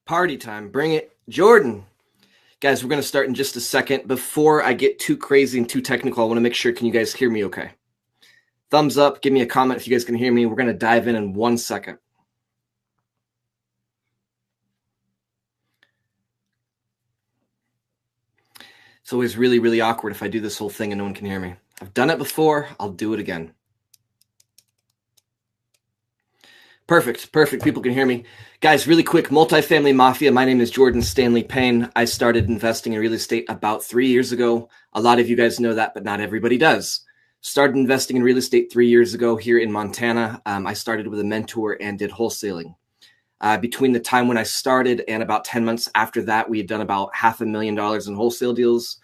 Party time. Bring it. Jordan. Guys, we're going to start in just a second. Before I get too crazy and too technical, I want to make sure, can you guys hear me okay? Thumbs up. Give me a comment if you guys can hear me. We're going to dive in 1 second. It's always really, really awkward if I do this whole thing and no one can hear me. I've done it before. I'll do it again. Perfect. People can hear me. Guys, really quick, multifamily mafia. My name is Jordan Stanley Payne. I started investing in real estate about 3 years ago. A lot of you guys know that, but not everybody does. Started investing in real estate 3 years ago here in Montana. I started with a mentor and did wholesaling. Between the time when I started and about 10 months after that, we had done about $500,000 in wholesale deals.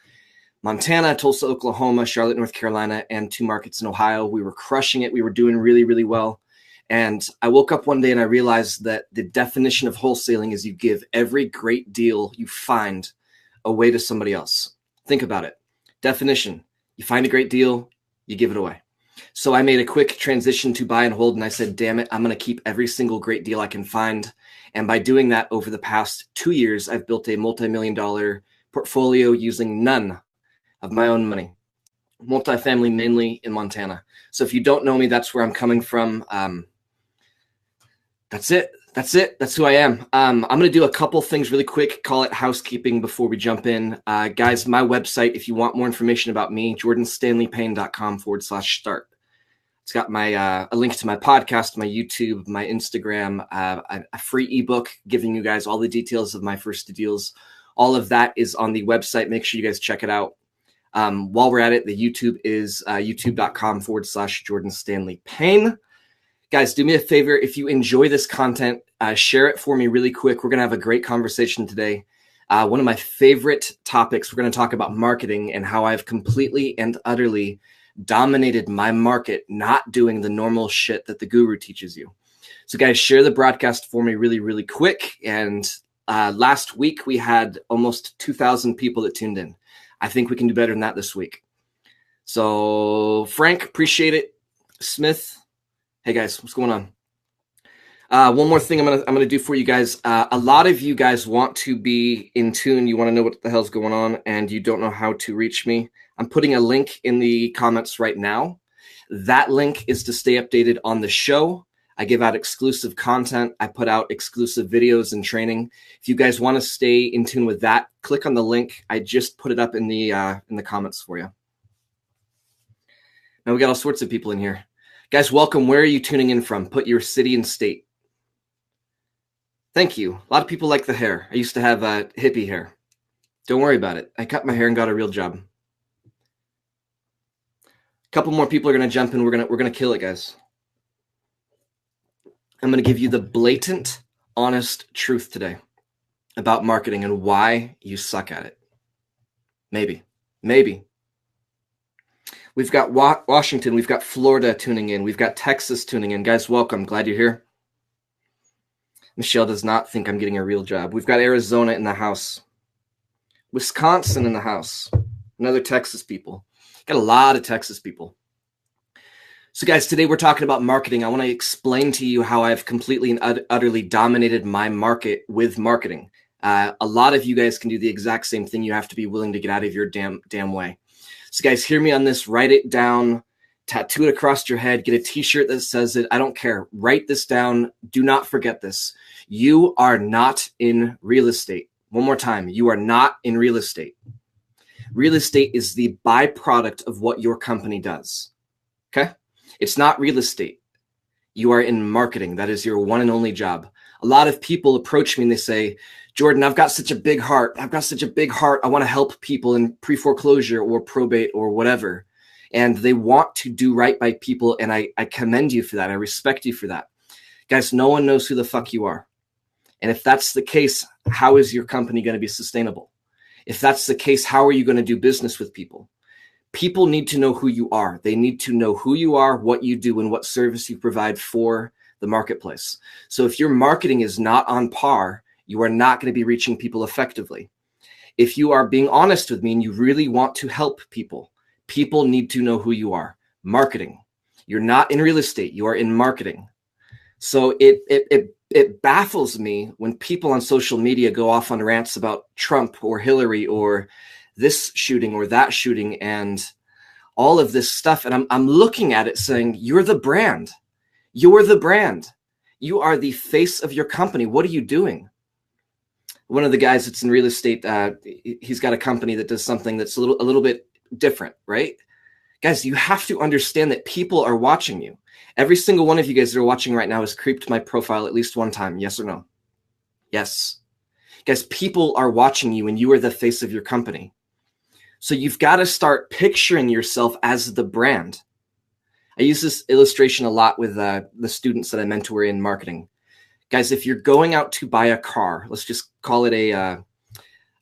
Montana, Tulsa, Oklahoma, Charlotte, North Carolina, and 2 markets in Ohio. We were crushing it. We were doing really, really well. And I woke up one day and I realized that the definition of wholesaling is you give every great deal you find away to somebody else. Think about it. Definition, you find a great deal, you give it away. So I made a quick transition to buy and hold, and I said, damn it, I'm going to keep every single great deal I can find. And by doing that over the past 2 years, I've built a multi-million-dollar portfolio using none of my own money. Multifamily, mainly in Montana. So if you don't know me, that's where I'm coming from. That's it. That's who I am. I'm going to do a couple things really quick, call it housekeeping before we jump in. Guys, my website, if you want more information about me, jordanstanleypayne.com/start. It's got my a link to my podcast, my YouTube, my Instagram, a free ebook giving you guys all the details of my first deals. All of that is on the website. Make sure you guys check it out. While we're at it, the YouTube is youtube.com/JordanStanleyPayne. Guys, do me a favor. If you enjoy this content, share it for me really quick. We're going to have a great conversation today. One of my favorite topics, we're going to talk about marketing and how I've completely and utterly dominated my market, not doing the normal shit that the guru teaches you. So guys, share the broadcast for me really, really quick. And last week we had almost 2,000 people that tuned in. I think we can do better than that this week. So Frank, appreciate it. Smith, hey guys, what's going on? One more thing I'm gonna do for you guys. A lot of you guys want to be in tune. You want to know what the hell's going on, and you don't know how to reach me. I'm putting a link in the comments right now. That link is to stay updated on the show. I give out exclusive content. I put out exclusive videos and training. If you guys want to stay in tune with that, click on the link. I just put it up in the comments for you. Now we got all sorts of people in here. Guys, welcome. Where are you tuning in from? Put your city and state. Thank you. A lot of people like the hair. I used to have hippie hair. Don't worry about it. I cut my hair and got a real job. A couple more people are going to jump in. We're going to kill it, guys. I'm going to give you the blatant, honest truth today about marketing and why you suck at it. Maybe. We've got Washington. We've got Florida tuning in. We've got Texas tuning in. Guys, welcome. Glad you're here. Michelle does not think I'm getting a real job. We've got Arizona in the house. Wisconsin in the house. Another Texas people. Got a lot of Texas people. So guys, today we're talking about marketing. I want to explain to you how I've completely and utterly dominated my market with marketing. A lot of you guys can do the exact same thing. You have to be willing to get out of your damn way. So guys, hear me on this. Write it down. Tattoo it across your head. Get a t-shirt that says it. I don't care. Write this down. Do not forget this. You are not in real estate. One more time. You are not in real estate. Real estate is the byproduct of what your company does. Okay? It's not real estate. You are in marketing. That is your one and only job. A lot of people approach me and they say, Jordan, I've got such a big heart. I want to help people in pre-foreclosure or probate or whatever. And they want to do right by people. And I commend you for that. I respect you for that. Guys, no one knows who the fuck you are. And if that's the case, how is your company going to be sustainable? If that's the case, how are you going to do business with people? People need to know who you are. They need to know who you are, what you do, and what service you provide for the marketplace. So if your marketing is not on par, you are not going to be reaching people effectively. If you are being honest with me and you really want to help people, people need to know who you are. Marketing. You're not in real estate. You are in marketing. So it it baffles me when people on social media go off on rants about Trump or Hillary or this shooting or that shooting and all of this stuff. And I'm looking at it saying, you're the brand. You're the brand. You are the face of your company. What are you doing? One of the guys that's in real estate, he's got a company that does something that's a little bit different, right? Guys, you have to understand that people are watching you. Every single one of you guys that are watching right now has creeped my profile at least one time. Yes or no? Yes. Guys, people are watching you and you are the face of your company. So you've got to start picturing yourself as the brand. I use this illustration a lot with the students that I mentor in marketing. Guys, if you're going out to buy a car, let's just call it a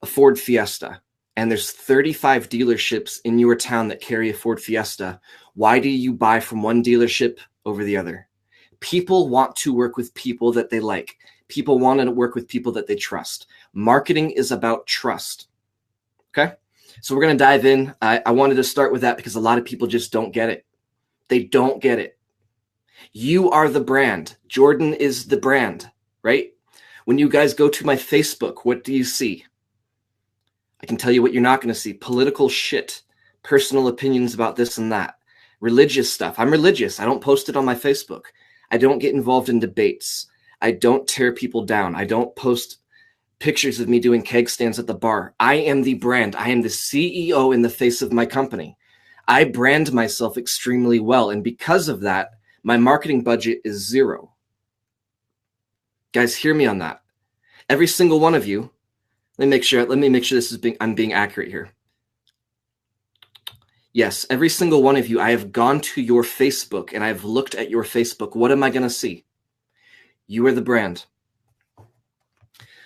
Ford Fiesta, and there's 35 dealerships in your town that carry a Ford Fiesta, why do you buy from one dealership over the other? People want to work with people that they like. People want to work with people that they trust. Marketing is about trust. Okay? So we're going to dive in. I wanted to start with that because a lot of people just don't get it. They don't get it. You are the brand. Jordan is the brand, right? When you guys go to my Facebook, what do you see? I can tell you what you're not going to see. Political shit, personal opinions about this and that, religious stuff. I'm religious. I don't post it on my Facebook. I don't get involved in debates. I don't tear people down. I don't post pictures of me doing keg stands at the bar. I am the brand. I am the CEO in the face of my company. I brand myself extremely well. And because of that, my marketing budget is zero. Guys, hear me on that. Every single one of you, let me make sure this is I'm being accurate here. Yes, every single one of you, I have gone to your Facebook and I've looked at your Facebook. What am I going to see? You are the brand.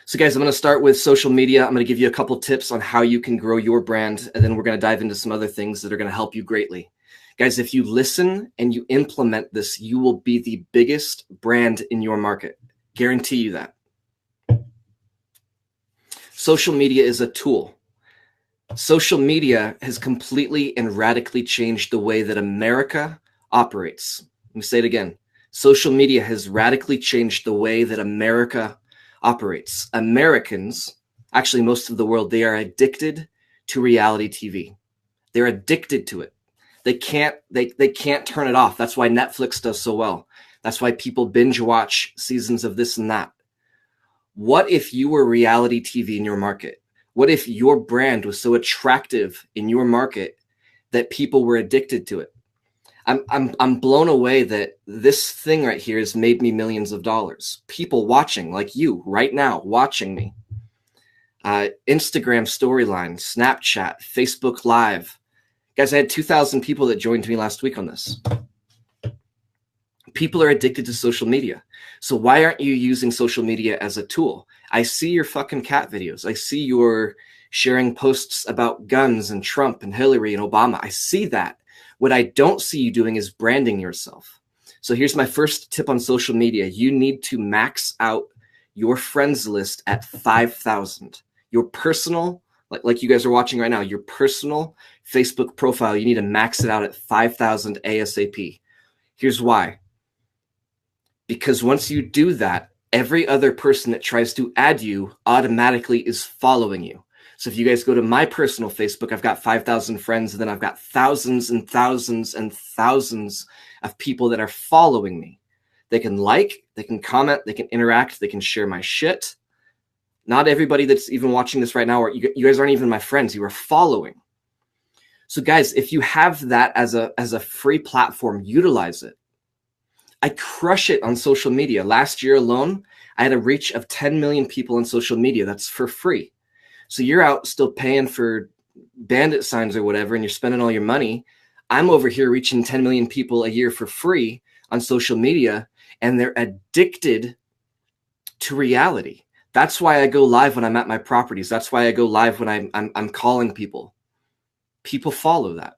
So guys, I'm going to start with social media. I'm going to give you a couple tips on how you can grow your brand. And then we're going to dive into some other things that are going to help you greatly. Guys, if you listen and you implement this, you will be the biggest brand in your market. Guarantee you that. Social media is a tool. Social media has completely and radically changed the way that America operates. Let me say it again. Social media has radically changed the way that America operates. Americans, actually most of the world, they are addicted to reality TV. They're addicted to it. They can't turn it off. That's why Netflix does so well. That's why people binge watch seasons of this and that. What if you were reality TV in your market? What if your brand was so attractive in your market that people were addicted to it? I'm blown away that this thing right here has made me millions of dollars. People watching, like you right now, watching me. Instagram storyline, Snapchat, Facebook Live. Guys, I had 2,000 people that joined me last week on this. People are addicted to social media. So why aren't you using social media as a tool? I see your fucking cat videos. I see your sharing posts about guns and Trump and Hillary and Obama. I see that. What I don't see you doing is branding yourself. So here's my first tip on social media. You need to max out your friends list at 5,000. Your personal, like you guys are watching right now, your personal Facebook profile, you need to max it out at 5,000 ASAP. Here's why. Because once you do that, every other person that tries to add you automatically is following you. So if you guys go to my personal Facebook, I've got 5,000 friends, and then I've got thousands and thousands and thousands of people that are following me. They can like, they can comment, they can interact, they can share my shit. Not everybody that's even watching this right now, or you guys aren't even my friends, you are following. So guys, if you have that as a free platform, utilize it. I crush it on social media. Last year alone, I had a reach of 10 million people on social media. That's for free. So you're out still paying for bandit signs or whatever, and you're spending all your money. I'm over here reaching 10 million people a year for free on social media, and they're addicted to reality. That's why I go live when I'm at my properties. That's why I go live when I'm calling people. People follow that.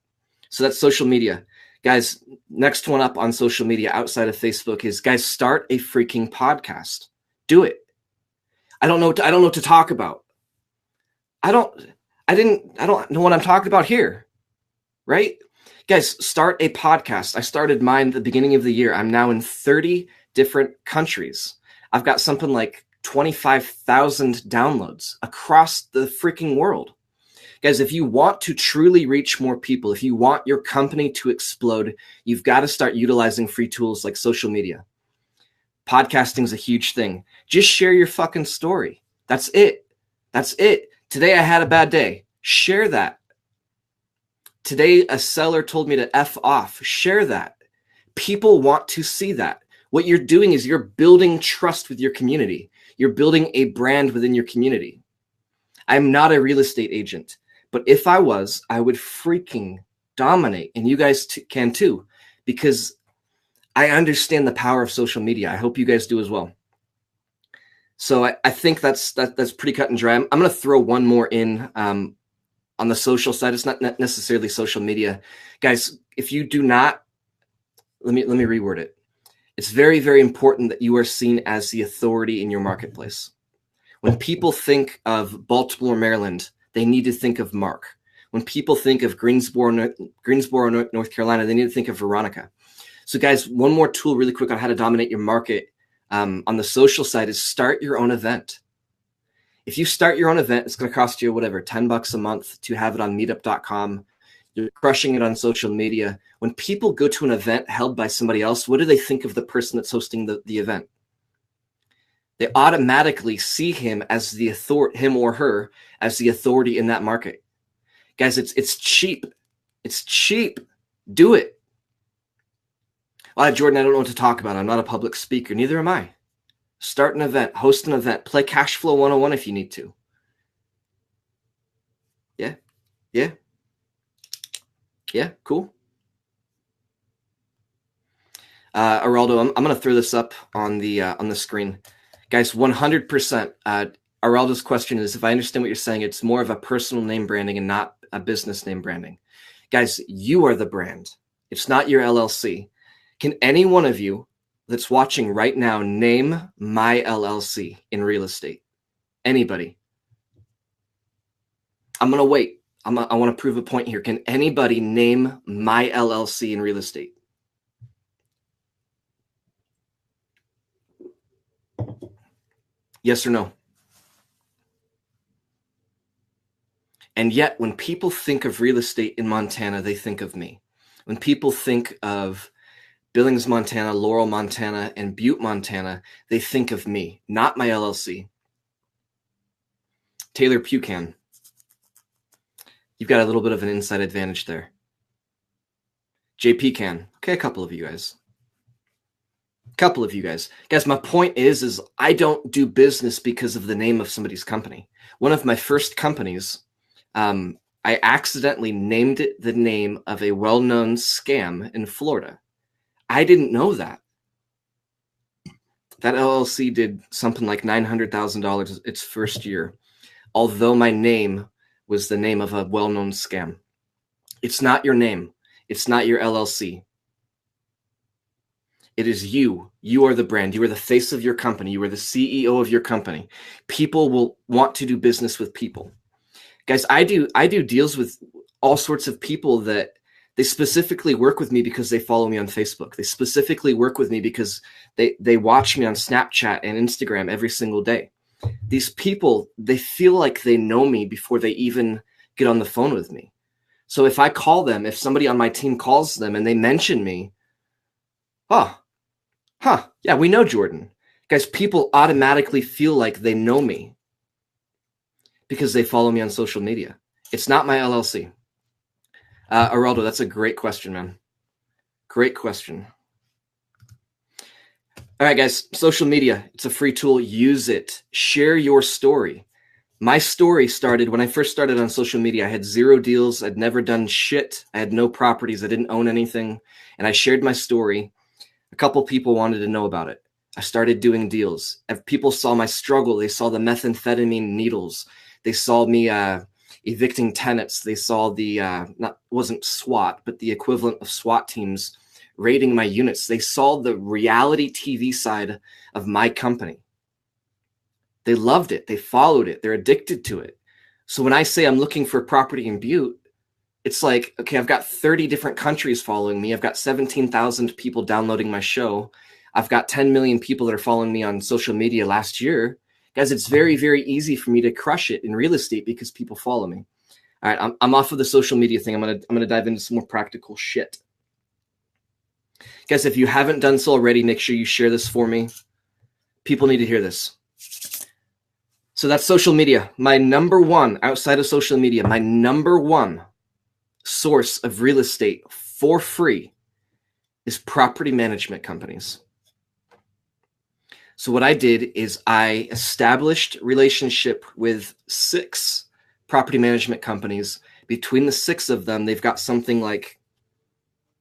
So that's social media. Guys, next one up on social media outside of Facebook is, guys, start a freaking podcast. Do it. I don't know what to talk about. I don't know what I'm talking about here. Right? Guys, start a podcast. I started mine at the beginning of the year. I'm now in 30 different countries. I've got something like 25,000 downloads across the freaking world. Guys, if you want to truly reach more people, if you want your company to explode, you've got to start utilizing free tools like social media. Podcasting is a huge thing. Just share your fucking story. That's it. That's it. Today I had a bad day. Share that. Today a seller told me to F off. Share that. People want to see that. What you're doing is you're building trust with your community. You're building a brand within your community. I'm not a real estate agent, but if I was, I would freaking dominate, and you guys can too, because I understand the power of social media. I hope you guys do as well. So I think that's pretty cut and dry. I'm going to throw one more in on the social side. It's not necessarily social media. Guys, if you do not, let me reword it. It's very, very important that you are seen as the authority in your marketplace. When people think of Baltimore, Maryland, they need to think of Mark. When people think of Greensboro, North Carolina, they need to think of Veronica. So guys, one more tool really quick on how to dominate your market on the social side is start your own event. If you start your own event, it's going to cost you whatever, $10 a month to have it on meetup.com. You're crushing it on social media. When people go to an event held by somebody else, what do they think of the person that's hosting the event? They automatically see him as the authority, him or her as the authority in that market. Guys, it's cheap. It's cheap. Do it. Well, Jordan, I don't know what to talk about. I'm not a public speaker. Neither am I. Start an event, host an event, play Cash Flow 101 if you need to. Yeah, cool. Araldo, I'm going to throw this up on the screen. Guys, 100%. Araldo's question is, if I understand what you're saying, it's more of a personal name branding and not a business name branding. Guys, you are the brand. It's not your LLC. Can any one of you that's watching right now name my LLC in real estate? Anybody? I'm going to wait. I want to prove a point here. Can anybody name my LLC in real estate? Yes or no? And yet, when people think of real estate in Montana, they think of me. When people think of Billings, Montana, Laurel, Montana, and Butte, Montana, they think of me, not my LLC. Taylor Pucan, you've got a little bit of an inside advantage there. JP can. Okay, a couple of you guys. Guys, my point is I don't do business because of the name of somebody's company. One of my first companies, I accidentally named it the name of a well-known scam in Florida. I didn't know that. That LLC did something like $900,000 its first year, although my name was the name of a well-known scam. It's not your name. It's not your LLC. It is you. You are the brand. You are the face of your company. You are the CEO of your company. People will want to do business with people. Guys, I do deals with all sorts of people that they specifically work with me because they follow me on Facebook. They specifically work with me because they watch me on Snapchat and Instagram every single day. These people, they feel like they know me before they even get on the phone with me. So if I call them, if somebody on my team calls them and they mention me, yeah, we know Jordan. Guys, people automatically feel like they know me because they follow me on social media. It's not my LLC. Araldo, that's a great question, man. Great question. All right, guys, social media, it's a free tool. Use it. Share your story. My story started when I first started on social media. I had 0 deals. I'd never done shit. I had no properties. I didn't own anything. And I shared my story. A couple people wanted to know about it. I started doing deals. If people saw my struggle, they saw the methamphetamine needles. They saw me evicting tenants. They saw the, wasn't SWAT, but the equivalent of SWAT teams raiding my units. They saw the reality TV side of my company. They loved it. They followed it. They're addicted to it. So when I say I'm looking for property in Butte, it's like, okay, I've got 30 different countries following me. I've got 17,000 people downloading my show. I've got 10 million people that are following me on social media last year. Guys, it's very, very easy for me to crush it in real estate because people follow me. All right, I'm off of the social media thing. I'm gonna dive into some more practical shit. Guys, if you haven't done so already, make sure you share this for me. People need to hear this. So that's social media. My number one, outside of social media, my number one source of real estate for free is property management companies. So what I did is I established relationship with 6 property management companies. Between the 6 of them, they've got something like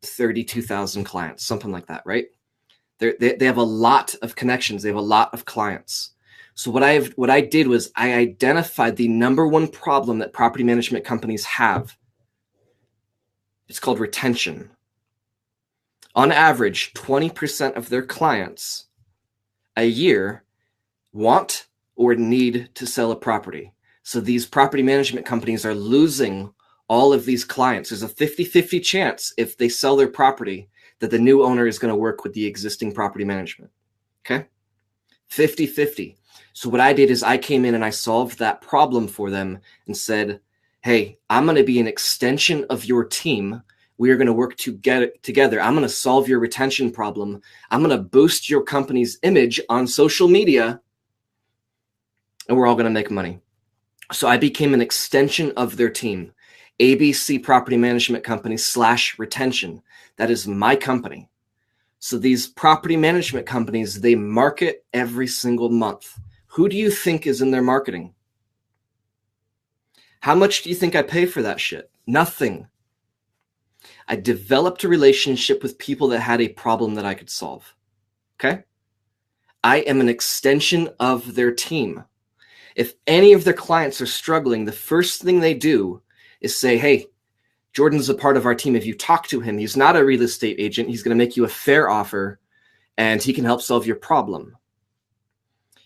32,000 clients, something like that, right? They have a lot of connections. They have a lot of clients. So what I did was I identified the number one problem that property management companies have. It's called retention. On average, 20% of their clients a year want or need to sell a property. So these property management companies are losing all of these clients. There's a 50-50 chance if they sell their property that the new owner is going to work with the existing property management. Okay? 50-50. So what I did is I came in and I solved that problem for them and said, hey, I'm going to be an extension of your team. We are going to work together. I'm going to solve your retention problem. I'm going to boost your company's image on social media, and we're all going to make money. So I became an extension of their team. ABC Property Management Company / retention. That is my company. So these property management companies, they market every single month. Who do you think is in their marketing? How much do you think I pay for that shit? Nothing. I developed a relationship with people that had a problem that I could solve. Okay? I am an extension of their team. If any of their clients are struggling, the first thing they do is say, hey, Jordan's a part of our team. If you talk to him, he's not a real estate agent. He's going to make you a fair offer, and he can help solve your problem.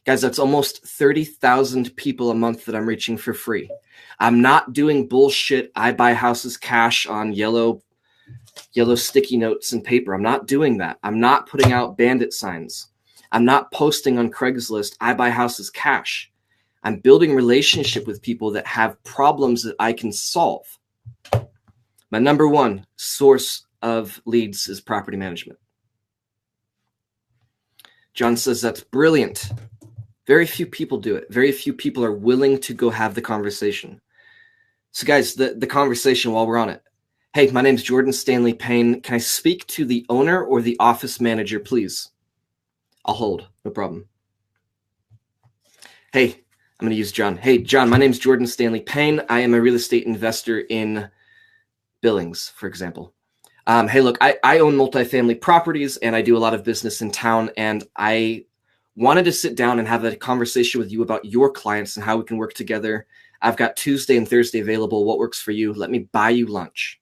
Guys, that's almost 30,000 people a month that I'm reaching for free. I'm not doing bullshit. I buy houses cash on yellow sticky notes and paper. I'm not doing that. I'm not putting out bandit signs. I'm not posting on Craigslist. I buy houses cash. I'm building relationship with people that have problems that I can solve. My number one source of leads is property management. John says that's brilliant. Very few people do it. Very few people are willing to go have the conversation. So guys, the conversation while we're on it. Hey, my name's Jordan Stanley Payne. Can I speak to the owner or the office manager, please? I'll hold. No problem. Hey, I'm going to use John. Hey, John, my name's Jordan Stanley Payne. I am a real estate investor in Billings, for example. Hey, look, I own multifamily properties and I do a lot of business in town, and I wanted to sit down and have a conversation with you about your clients and how we can work together. I've got Tuesday and Thursday available. What works for you? Let me buy you lunch.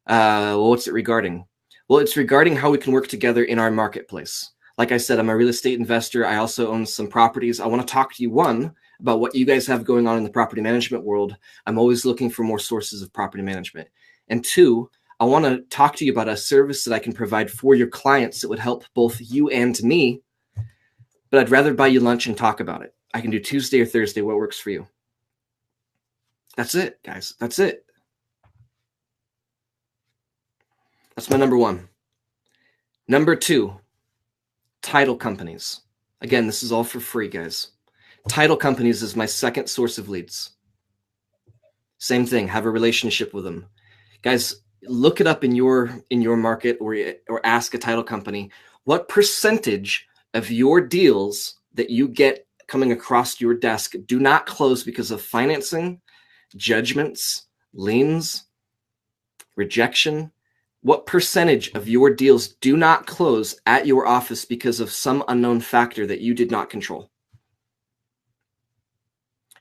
Well, what's it regarding? Well, it's regarding how we can work together in our marketplace. Like I said, I'm a real estate investor. I also own some properties. I want to talk to you, one, about what you guys have going on in the property management world. I'm always looking for more sources of property management. And two, I want to talk to you about a service that I can provide for your clients that would help both you and me, but I'd rather buy you lunch and talk about it. I can do Tuesday or Thursday. What works for you? That's it, guys. That's it. That's my number one. Number two, title companies. Again, this is all for free, guys. Title companies is my second source of leads. Same thing, have a relationship with them. Guys, look it up in your market or ask a title company, what percentage of your deals that you get coming across your desk do not close because of financing, judgments, liens, rejection? What percentage of your deals do not close at your office because of some unknown factor that you did not control?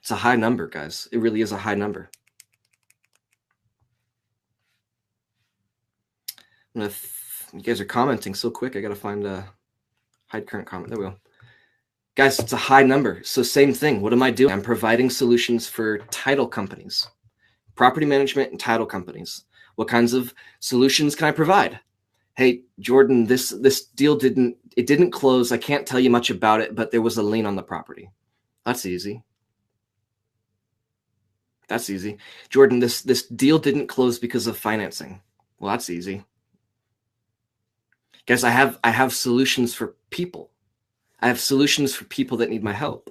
It's a high number, guys. It really is a high number. You guys are commenting so quick, I got to find a hide current comment. There we go. Guys, it's a high number. So same thing. What am I doing? I'm providing solutions for title companies, property management and title companies. What kinds of solutions can I provide? Hey, Jordan, this deal didn't close. I can't tell you much about it, but there was a lien on the property. That's easy. That's easy. Jordan, this deal didn't close because of financing. Well, that's easy. Guys, I have solutions for people. I have solutions for people that need my help.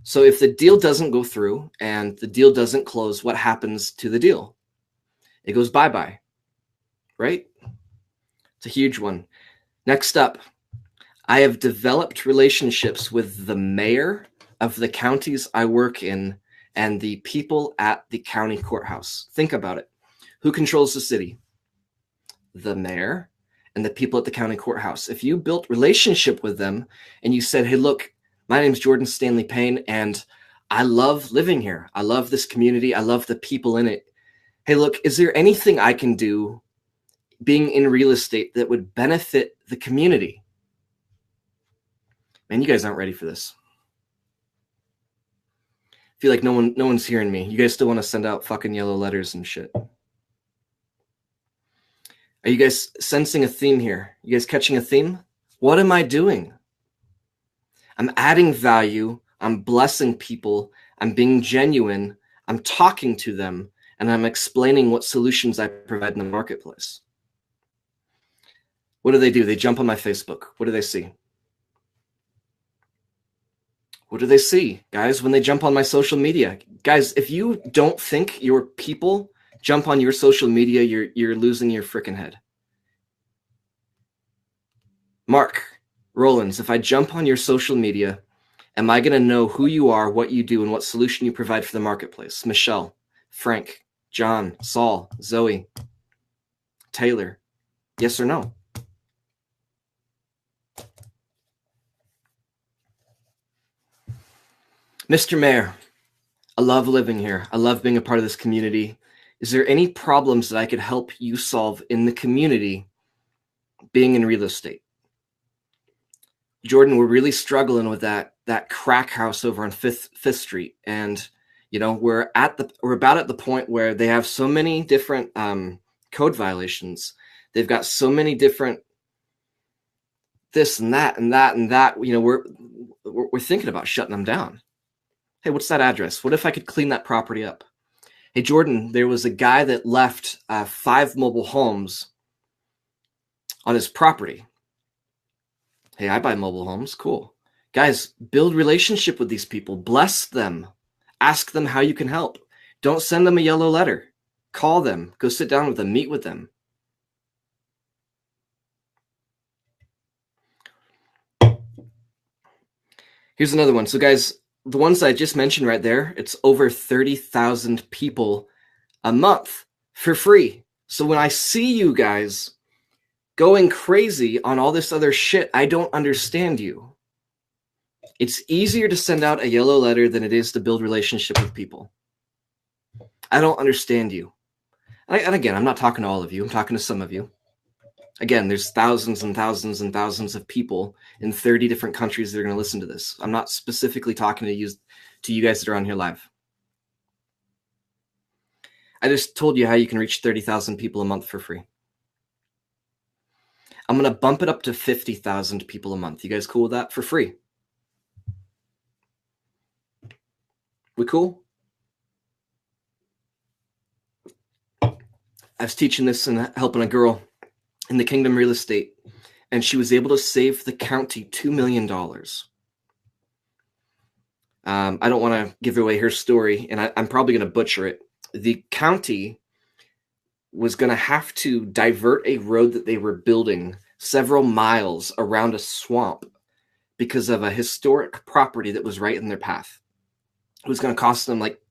So if the deal doesn't go through and the deal doesn't close, what happens to the deal? It goes bye-bye, right? It's a huge one. Next up, I have developed relationships with the mayor of the counties I work in and the people at the county courthouse. Think about it. Who controls the city? The mayor and the people at the county courthouse. If you built relationship with them and you said, hey, look, my name's Jordan Stanley Payne, and I love living here. I love this community. I love the people in it. Hey, look, is there anything I can do being in real estate that would benefit the community? Man, you guys aren't ready for this. I feel like no one's hearing me. You guys still want to send out fucking yellow letters and shit. Are you guys sensing a theme here? You guys catching a theme? What am I doing? I'm adding value. I'm blessing people. I'm being genuine. I'm talking to them, and I'm explaining what solutions I provide in the marketplace. What do? They jump on my Facebook. What do they see? What do they see, guys, when they jump on my social media? Guys, if you don't think your people jump on your social media, you're losing your freaking head. Mark Rollins, if I jump on your social media, am I going to know who you are, what you do, and what solution you provide for the marketplace? Michelle, Frank, John, Saul, Zoe, Taylor, yes or no? Mr. Mayor, I love living here. I love being a part of this community. Is there any problems that I could help you solve in the community being in real estate? Jordan, we're really struggling with that crack house over on Fifth Street, and we're about at the point where they have so many different code violations. They've got so many different this and that and that and that. We're thinking about shutting them down. Hey, what's that address? What if I could clean that property up? Hey, Jordan, there was a guy that left 5 mobile homes on his property. Hey, I buy mobile homes. Cool. Guys, build relationship with these people. Bless them. Ask them how you can help. Don't send them a yellow letter. Call them. Go sit down with them. Meet with them. Here's another one. So, guys, the ones I just mentioned right there, it's over 30,000 people a month for free. So when I see you guys going crazy on all this other shit, I don't understand you. It's easier to send out a yellow letter than it is to build relationship with people. I don't understand you. And again, I'm not talking to all of you. I'm talking to some of you. Again, there's thousands and thousands and thousands of people in 30 different countries that are going to listen to this. I'm not specifically talking to you guys that are on here live. I just told you how you can reach 30,000 people a month for free. I'm going to bump it up to 50,000 people a month. You guys cool with that? For free. We cool? I was teaching this and helping a girl in the Kingdom Real Estate, and she was able to save the county $2 million. I don't want to give away her story, and I'm probably going to butcher it. The county was going to have to divert a road that they were building several miles around a swamp because of a historic property that was right in their path. It was going to cost them like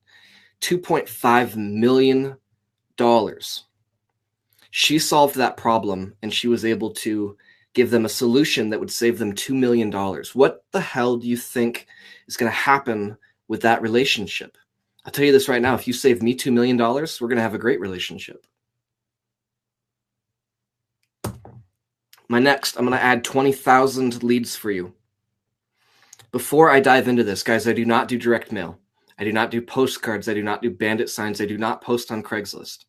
$2.5 million. She solved that problem, and she was able to give them a solution that would save them $2 million. What the hell do you think is going to happen with that relationship? I'll tell you this right now. If you save me $2 million, we're going to have a great relationship. I'm going to add 20,000 leads for you. Before I dive into this, guys, I do not do direct mail. I do not do postcards. I do not do bandit signs. I do not post on Craigslist.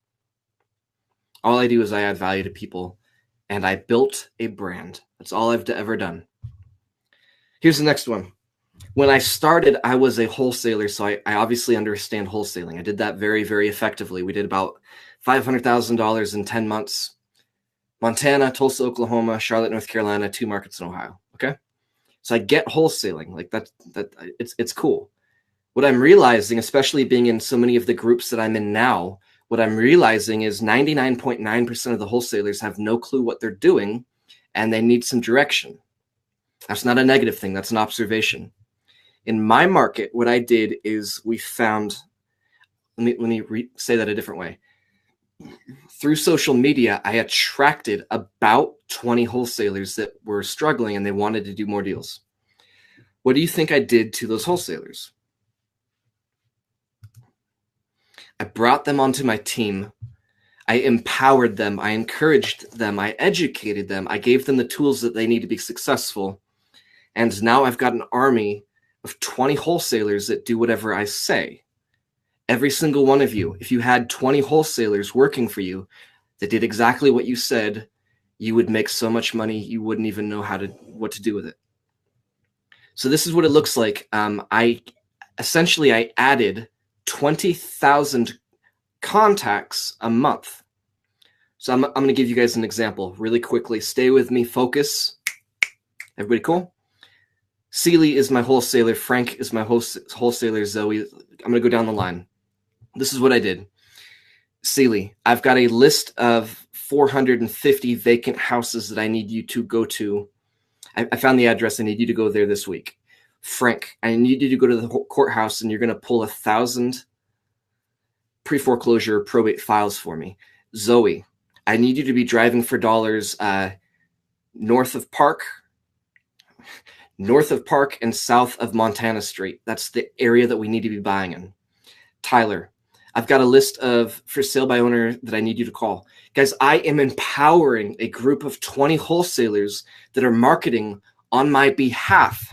All I do is I add value to people, and I built a brand. That's all I've ever done. Here's the next one. When I started, I was a wholesaler, so I obviously understand wholesaling. I did that very, very effectively. We did about $500,000 in 10 months. Montana, Tulsa, Oklahoma, Charlotte, North Carolina, 2 markets in Ohio. Okay? So I get wholesaling. Like it's cool. What I'm realizing, especially being in so many of the groups that I'm in now, what I'm realizing is 99.9% of the wholesalers have no clue what they're doing, and they need some direction. That's not a negative thing. That's an observation. In my market, what I did is we found, let me say that a different way. Through social media, I attracted about 20 wholesalers that were struggling and they wanted to do more deals. What do you think I did to those wholesalers? I brought them onto my team. I empowered them. I encouraged them. I educated them. I gave them the tools that they need to be successful. And now I've got an army of 20 wholesalers that do whatever I say. Every single one of you, if you had 20 wholesalers working for you that did exactly what you said, you would make so much money you wouldn't even know what to do with it. So this is what it looks like. I added 20,000 contacts a month. So I'm going to give you guys an example really quickly. Stay with me. Focus. Everybody cool? Seeley is my wholesaler. Frank is my wholesaler. Zoe. I'm going to go down the line. This is what I did. Seeley, I've got a list of 450 vacant houses that I need you to go to. I found the address. I need you to go there this week. Frank, I need you to go to the courthouse and you're going to pull 1,000 pre-foreclosure probate files for me. Zoe, I need you to be driving for dollars north of Park and south of Montana Street. That's the area that we need to be buying in. Tyler, I've got a list of for sale by owner that I need you to call. Guys, I am empowering a group of 20 wholesalers that are marketing on my behalf.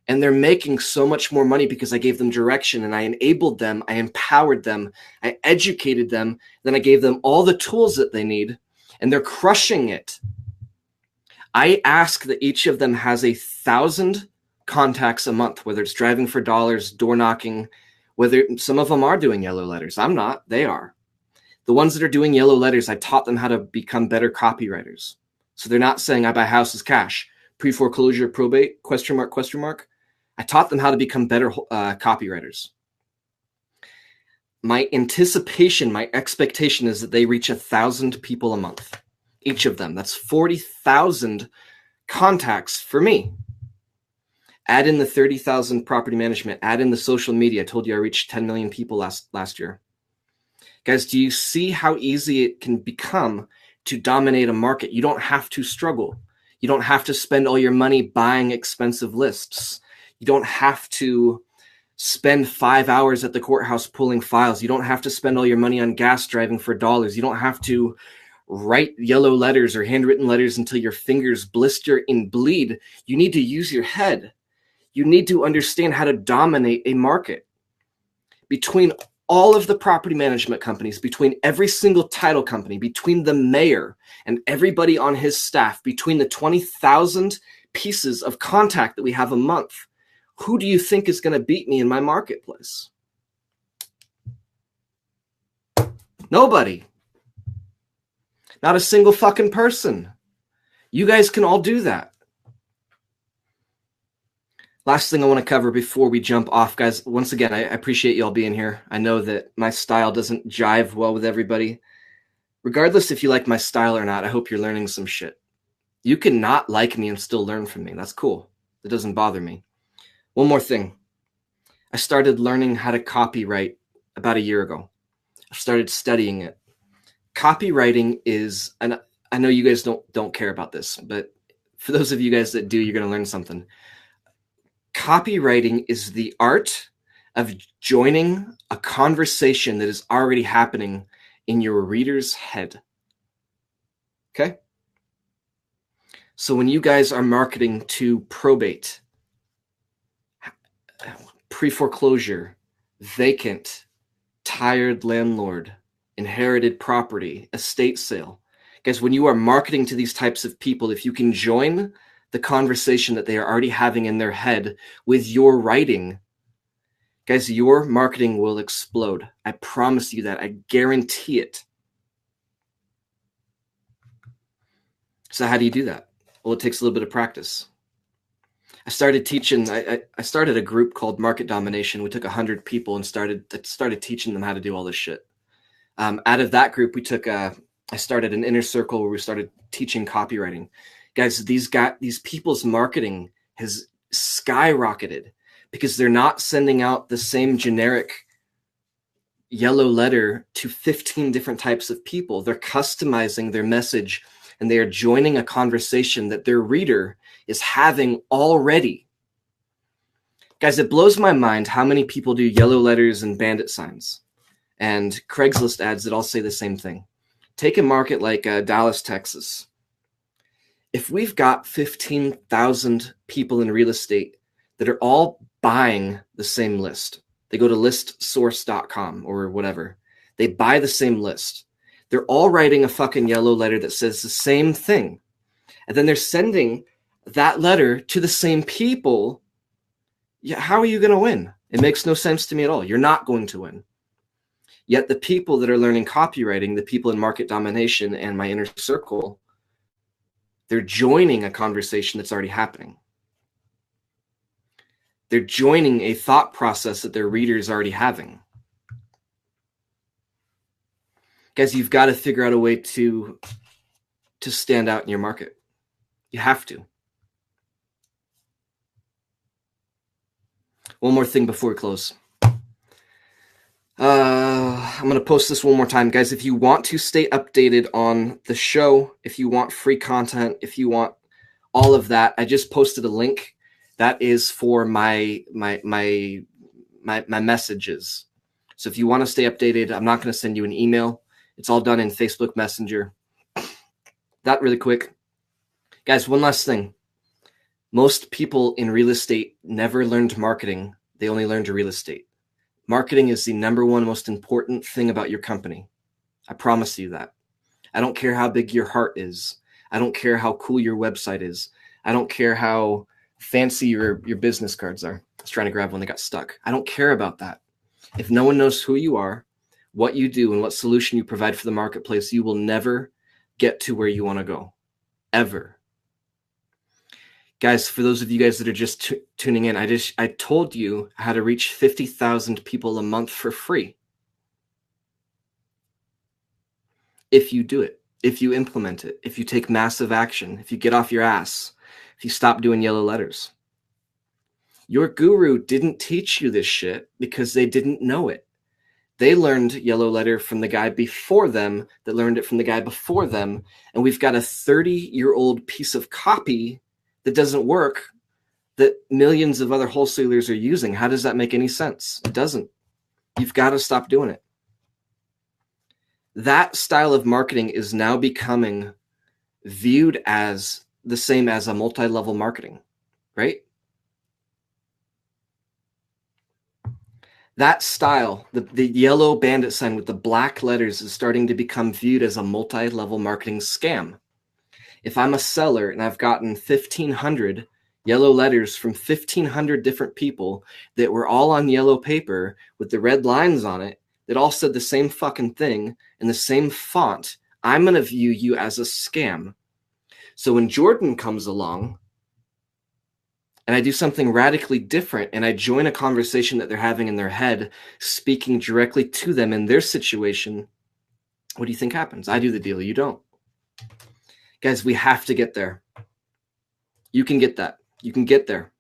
And they're making so much more money because I gave them direction and I enabled them, I empowered them, I educated them, then I gave them all the tools that they need, and they're crushing it. I ask that each of them has 1,000 contacts a month, whether it's driving for dollars, door knocking, whether some of them are doing yellow letters. I'm not, they are. The ones that are doing yellow letters, I taught them how to become better copywriters. So they're not saying I buy houses cash, pre-foreclosure, probate, question mark. I taught them how to become better copywriters. My anticipation, my expectation is that they reach 1,000 people a month, each of them. That's 40,000 contacts for me. Add in the 30,000 property management, add in the social media. I told you I reached 10 million people last year. Guys, do you see how easy it can become to dominate a market? You don't have to struggle. You don't have to spend all your money buying expensive lists. You don't have to spend 5 hours at the courthouse pulling files. You don't have to spend all your money on gas driving for dollars. You don't have to write yellow letters or handwritten letters until your fingers blister and bleed. You need to use your head. You need to understand how to dominate a market. Between all of the property management companies, between every single title company, between the mayor and everybody on his staff, between the 20,000 pieces of contact that we have a month, who do you think is going to beat me in my marketplace? Nobody. Not a single fucking person. You guys can all do that. Last thing I want to cover before we jump off, guys. Once again, I appreciate you all being here. I know that my style doesn't jive well with everybody. Regardless if you like my style or not, I hope you're learning some shit. You can not like me and still learn from me. That's cool. It doesn't bother me. One more thing. I started learning how to copyright about a year ago. I started studying it. Copywriting is, and I know you guys don't care about this, but for those of you guys that do, you're going to learn something. Copywriting is the art of joining a conversation that is already happening in your reader's head. Okay? So when you guys are marketing to probate, pre-foreclosure, vacant, tired landlord, inherited property, estate sale, Guys, when you are marketing to these types of people, if you can join the conversation that they are already having in their head with your writing, guys, your marketing will explode. I promise you that. I guarantee it. So how do you do that? Well, it takes a little bit of practice. I started teaching. I started a group called Market Domination. We took 100 people and started teaching them how to do all this shit. Out of that group, I started an inner circle where we started teaching copywriting. Guys, these people's marketing has skyrocketed because they're not sending out the same generic yellow letter to 15 different types of people. They're customizing their message, and they are joining a conversation that their reader is having already. Guys, it blows my mind how many people do yellow letters and bandit signs and Craigslist ads that all say the same thing. Take a market like Dallas, Texas. If we've got 15,000 people in real estate that are all buying the same list, they go to listsource.com or whatever, they buy the same list. They're all writing a fucking yellow letter that says the same thing. And then they're sending that letter to the same people. Yeah, how are you going to win? It makes no sense to me at all. You're not going to win. Yet the people that are learning copywriting, the people in Market Domination and my inner circle, they're joining a conversation that's already happening. They're joining a thought process that their reader is already having. Guys, you've got to figure out a way to stand out in your market. You have to. One more thing before we close. I'm going to post this one more time. Guys, if you want to stay updated on the show, if you want free content, if you want all of that, I just posted a link. That is for my messages. So if you want to stay updated, I'm not going to send you an email. It's all done in Facebook Messenger. That really quick. Guys, one last thing. Most people in real estate never learned marketing. They only learned real estate. Marketing is the number one most important thing about your company. I promise you that. I don't care how big your heart is. I don't care how cool your website is. I don't care how fancy your business cards are. I was trying to grab one that got stuck. I don't care about that. If no one knows who you are, what you do, and what solution you provide for the marketplace, you will never get to where you want to go. Ever. Guys, for those of you guys that are just tuning in, I told you how to reach 50,000 people a month for free. If you do it, if you implement it, if you take massive action, if you get off your ass, if you stop doing yellow letters. Your guru didn't teach you this shit because they didn't know it. They learned yellow letter from the guy before them that learned it from the guy before them. And we've got a 30-year-old piece of copy that doesn't work that millions of other wholesalers are using. How does that make any sense? It doesn't. You've got to stop doing it. That style of marketing is now becoming viewed as the same as a multi-level marketing, right? That style, the yellow bandit sign with the black letters, is starting to become viewed as a multi-level marketing scam. If I'm a seller and I've gotten 1,500 yellow letters from 1,500 different people that were all on yellow paper with the red lines on it that all said the same fucking thing in the same font, I'm going to view you as a scam. So when Jordan comes along and I do something radically different and I join a conversation that they're having in their head, speaking directly to them in their situation, what do you think happens? I do the deal. You don't. Guys, we have to get there. You can get that. You can get there.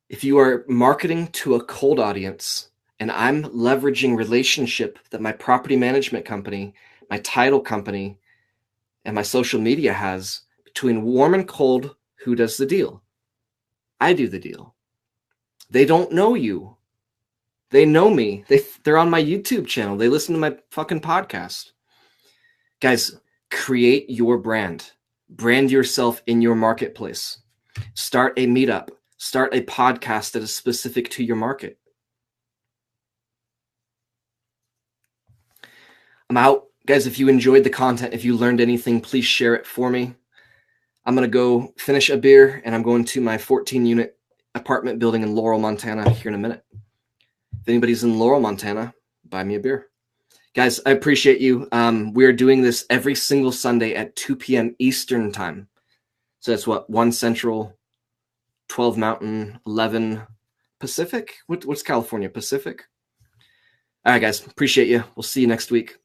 If you are marketing to a cold audience and I'm leveraging relationship that my property management company, my title company, and my social media has between warm and cold, who does the deal? I do the deal. They don't know you. They know me. They're on my YouTube channel. They listen to my fucking podcast. Guys, create your brand. Brand yourself in your marketplace. Start a meetup. Start a podcast that is specific to your market. I'm out. Guys, if you enjoyed the content, if you learned anything, please share it for me. I'm going to go finish a beer, and I'm going to my 14-unit apartment building in Laurel, Montana here in a minute. If anybody's in Laurel, Montana, buy me a beer. Guys, I appreciate you. We are doing this every single Sunday at 2 p.m. Eastern time. So that's what, 1 Central, 12 Mountain, 11 Pacific? What's California? Pacific? All right, guys. Appreciate you. We'll see you next week.